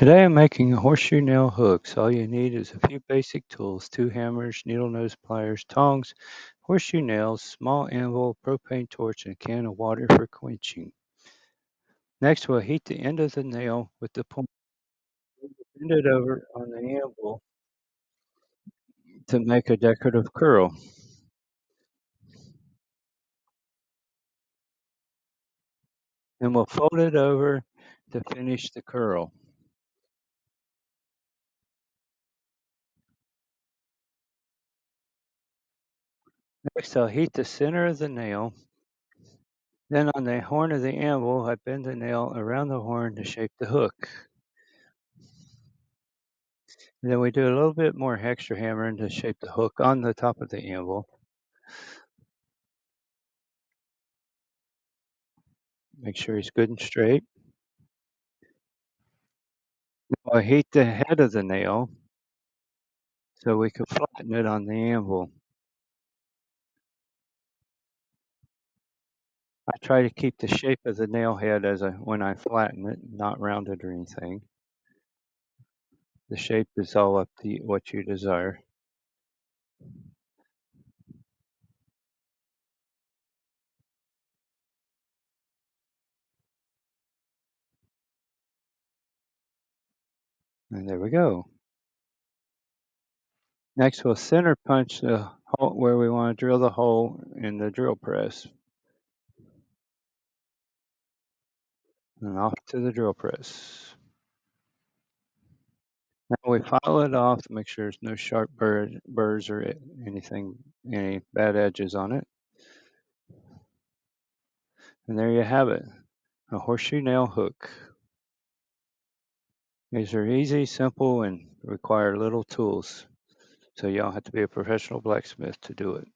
Today I'm making horseshoe nail hooks. All you need is a few basic tools: 2 hammers, needle nose pliers, tongs, horseshoe nails, small anvil, propane torch, and a can of water for quenching. Next we'll heat the end of the nail with the point, bend it over on the anvil to make a decorative curl. Then we'll fold it over to finish the curl. Next I'll heat the center of the nail. Then on the horn of the anvil I bend the nail around the horn to shape the hook. And then we do a little bit more extra hammering to shape the hook on the top of the anvil. Make sure it's good and straight. Now I heat the head of the nail so we can flatten it on the anvil. I try to keep the shape of the nail head when I flatten it, not rounded or anything. The shape is all up to what you desire. And there we go. Next we'll center punch the hole where we want to drill the hole in the drill press. And off to the drill press. Now we file it off to make sure there's no sharp burrs or anything, any bad edges on it. And there you have it, a horseshoe nail hook. These are easy, simple, and require little tools. So you don't have to be a professional blacksmith to do it.